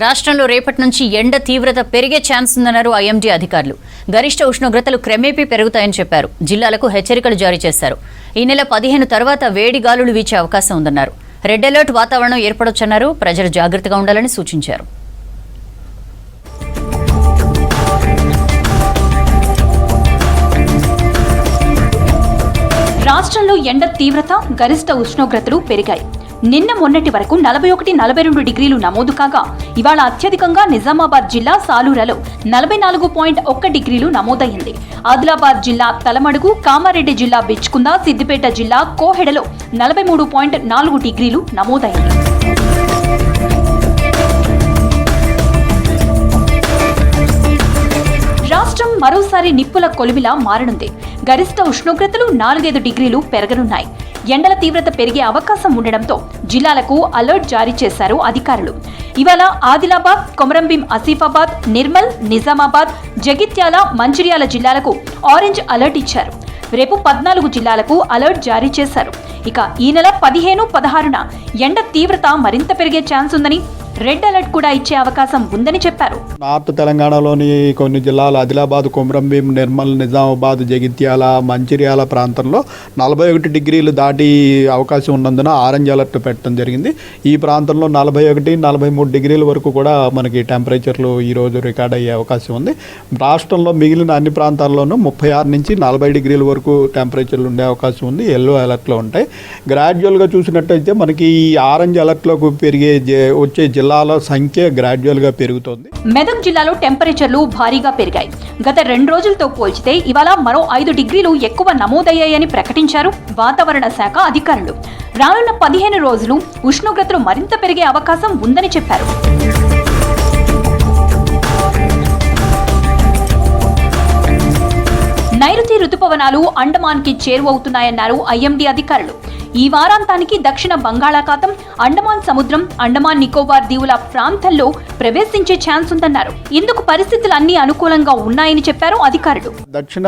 రాష్ట్రంలో రేపటి నుంచి ఎండ తీవ్రత పెరిగే ఛాన్స్ ఉందన్నారు ఐఎండీ అధికారులు. గరిష్ట ఉష్ణోగ్రతలు క్రమేపీ పెరుగుతాయని చెప్పారు. జిల్లాలకు హెచ్చరికలు జారీ చేశారు. ఈ నెల 15 తర్వాత వేడి గాలులు వీచే అవకాశం ఉందన్నారు. రెడ్ అలర్ట్ వాతావరణం ఏర్పడొచ్చన్నారు. ప్రజలు జాగ్రత్తగా ఉండాలని సూచించారు. రాష్ట్రంలో ఎండ తీవ్రత, గరిష్ట ఉష్ణోగ్రతలు పెరిగాయి. నిన్న మొన్నటి వరకు 41-42 డిగ్రీలు నమోదు కాగా ఇవాళ అత్యధికంగా నిజామాబాద్ జిల్లా సాలూరులో 44.1 డిగ్రీలు నమోదైంది. ఆదిలాబాద్ జిల్లా తలమడుగు, కామారెడ్డి జిల్లా బిచ్కుంద, సిద్దిపేట జిల్లా కోహెడలో 43.4 డిగ్రీలు నమోదైంది. రాష్ట్రం మరోసారి నిప్పుల కొలిమిలా మారనుంది. గరిష్ట ఉష్ణోగ్రతలు 4-5 డిగ్రీలు పెరగనున్నాయి. ఎండల తీవ్రత పెరిగే అవకాశం ఉండడంతో జిల్లాలకు అలర్ట్ జారీ చేశారు అధికారులు. ఇవాళ ఆదిలాబాద్, కొమరంభీం, ఆసిఫాబాద్, నిర్మల్, నిజామాబాద్, జగిత్యాల, మంచిర్యాల జిల్లాలకు ఆరెంజ్ అలర్ట్ ఇచ్చారు. రేపు 14 జిల్లాలకు అలర్ట్ జారీ చేశారు. ఇక ఈ నెల 15-16న ఎండ తీవ్రత మరింత పెరిగే ఛాన్స్ ఉందని, రెడ్ అలర్ట్ కూడా ఇచ్చే అవకాశం ఉందని చెప్పారు. నార్త్ తెలంగాణలోని కొన్ని జిల్లాలు ఆదిలాబాద్, కొమరంభీం, నిర్మల్, నిజామాబాద్, జగిత్యాల, మంచిర్యాల ప్రాంతంలో 41 డిగ్రీలు దాటి అవకాశం ఉన్నందున ఆరెంజ్ అలర్ట్ పెట్టడం జరిగింది. ఈ ప్రాంతంలో 41-43 డిగ్రీల వరకు కూడా మనకి టెంపరేచర్లు ఈరోజు రికార్డ్ అయ్యే అవకాశం ఉంది. రాష్ట్రంలో మిగిలిన అన్ని ప్రాంతాల్లోనూ 36-40 డిగ్రీల వరకు టెంపరేచర్లు ఉండే అవకాశం ఉంది. ఎల్లో అలర్ట్లో ఉంటాయి. గ్రాడ్యువల్గా చూసినట్టయితే మనకి ఈ ఆరెంజ్ అలర్ట్లోకి వచ్చే జిల్లాల సంఖ్య గ్రాడ్యువల్ గా పెరుగుతోంది. మెదక్ జిల్లాలో టెంపరేచర్లు భారీగా పెరిగాయి. గత 2 రోజులతో పోల్చితే ఇవాళ మరో 5 డిగ్రీలు ఎక్కువ నమోదయ్యాయని ప్రకటించారు వాతావరణ శాఖ అధికారులు. రానున్న 15 రోజులు ఉష్ణోగ్రతలు మరింత పెరిగే అవకాశం ఉందని చెప్పారు. నైరుతి రుతుపవనాలు అండమాన్కి చేరువవుతున్నాయన్నారు ఐఎండీ అధికారులు. ఈ వారాంతానికి దక్షిణ బంగాళాఖాతం, అండమాన్ సముద్రం, అండమాన్ నికోబార్ దీవుల ప్రాంతాల్లో ప్రవేశించే ఛాన్స్ ఉందన్నారు. ఇందుకు పరిస్థితులు అన్ని అనుకూలంగా ఉన్నాయని చెప్పారు అధికారులు. దక్షిణ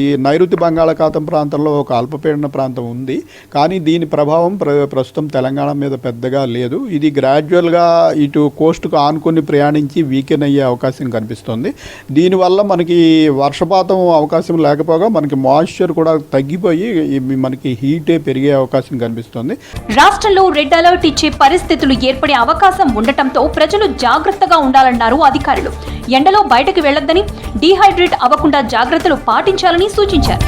ఈ నైరుతి బంగాళాఖాతం ప్రాంతంలో ఒక అల్పపీడన ప్రాంతం ఉంది. కానీ దీని ప్రభావం ప్రస్తుతం తెలంగాణ మీద పెద్దగా లేదు. ఇది గ్రాడ్యువల్గా ఇటు కోస్టుకు ఆనుకొని ప్రయాణించి వీకెన్ అయ్యే అవకాశం కనిపిస్తుంది. దీనివల్ల మనకి వర్షపాతం అవకాశం లేకపోగా మనకి మాయిశ్చర్ కూడా తగ్గిపోయి మనకి హీటే పెరిగే అవకాశం కనిపిస్తుంది. రాష్ట్రంలో రెడ్ అలర్ట్ ఇచ్చే పరిస్థితులు ఏర్పడే అవకాశం ఉండటంతో ప్రజలు జాగ్రత్తగా ఉండాలన్నారు అధికారులు. ఎండలో బయటకు వెళ్లొద్దని, డీహైడ్రేట్ అవ్వకుండా జాగ్రత్తలు పాటించాలని సూచించారు.